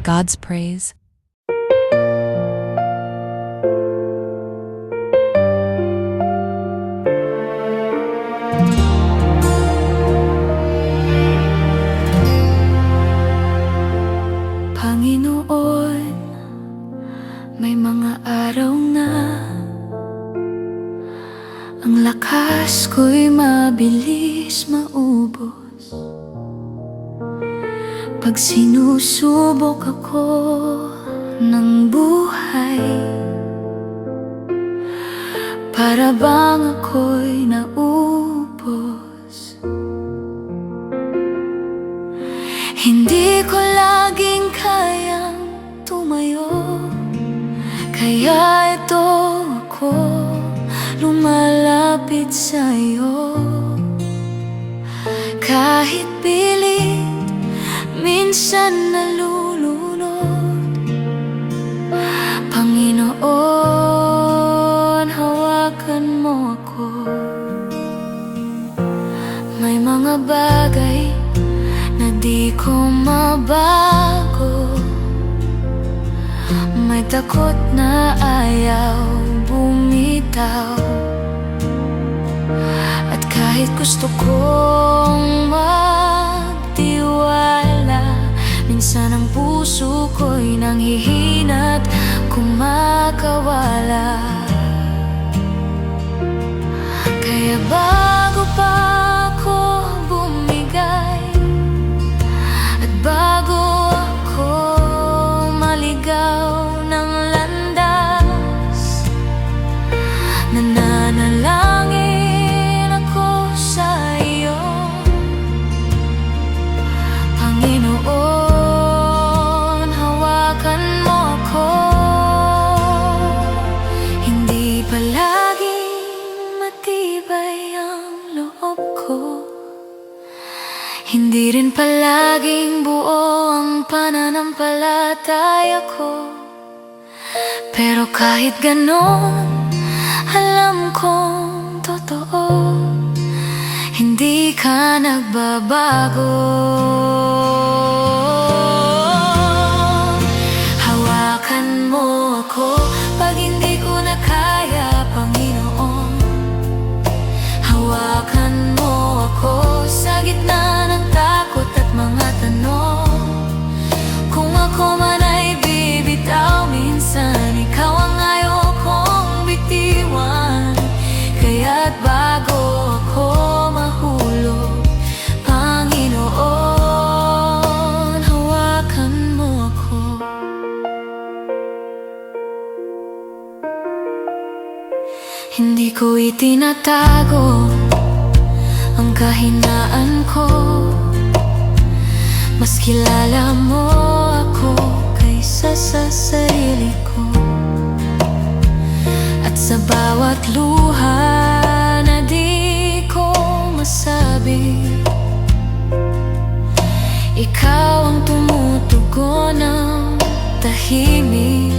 God's praise? Panginoon, may mga araw na ang lakas ko'y mabilis maubos. Pag sinusubok ako ng buhay, para bang ako'y naubos. Hindi ko laging kayang tumayo, kaya ito ako lumalapit sa'yo. Kahit pilit, minsan nalulunod. Panginoon, hawakan mo ako. May mga bagay na di ko mabago, may takot na ayaw bumitaw. At kahit gusto kong magtiwala, minsan ang puso ko'y nanghihina't kumakawala. Kaya bago pa ako bumigay, at bago ako maligaw ng landas, nananalangin ako sa iyo. Panginoon, hawakan mo ako. Hindi palaging matibay ang loob ko, hindi rin palaging buo ang pananampalataya ko. Pero kahit ganon, alam kong totoo, hindi ka nagbabago. Hawakan mo ako pag hindi ko na kaya, Panginoon. Hawakan mo ako sa gitna ng takot at mga tanong. Kung ako man ay bibitaw minsan, ikaw ang ayaw kong bitiwan. Kaya't bago ako mahulog, Panginoon, hawakan mo ako. Hindi ko itinatago ang kahinaan ko, mas kilala mo ako kaysa sa sarili ko. At sa bawat luha na di ko masabi, ikaw ang tumutugon ng tahimik.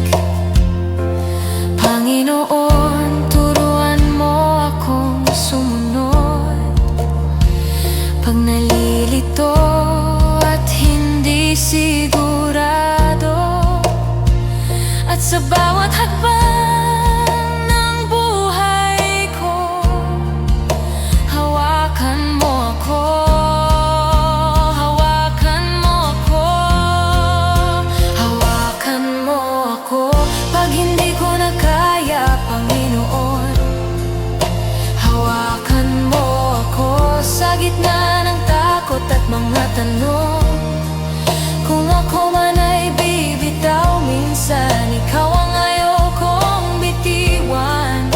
Panginoon, turuan mo akong sumunod pag nalilito at hindi sigurado. At sa bawat hakbang ng buhay ko, hawakan mo ako. Hawakan mo ako. Hawakan mo ako pag hindi ko na kaya, Panginoon. Hawakan mo ako sa gitna ng takot at mga tanong. Kung ako man ay bibitaw minsan, ikaw ang ayaw kong bitiwan.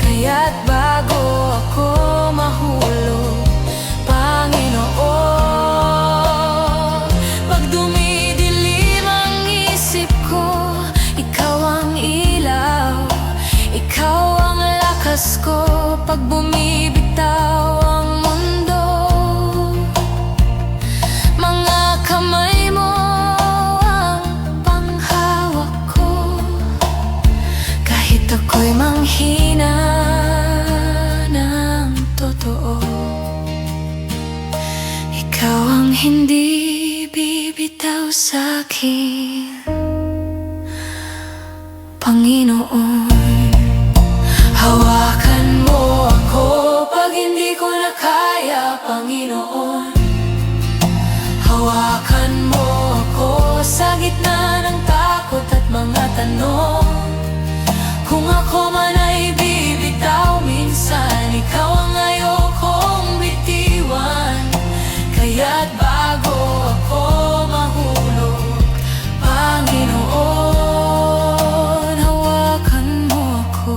Kaya't bago ako mahulog, Panginoon, pag dumidilim ang isip ko, ikaw ang ilaw, ikaw ang lakas ko. Pag bumibitaw ang mundo, mga kamay mo ang panghawak ko. Kahit ako'y manghina ng totoo, ikaw ang hindi bibitaw. bitaw sa'kin, Panginoon. Hawakan mo ako pag hindi ko na kaya, Panginoon. Hawakan mo ako sa gitna ng takot at mga tanong. Kung ako man ay bibitaw minsan, ikaw ang ayokong bitiwan. Kaya't bago ako mahulog, Panginoon, hawakan mo ako.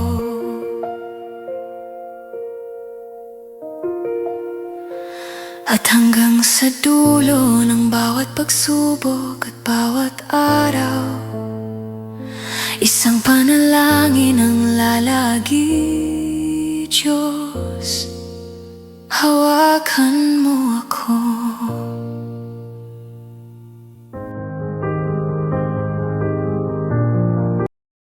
At hanggang sa dulo ng bawat pagsubok at bawat araw, isang panalangin ang lalagi, Diyos. Hawakan mo ako.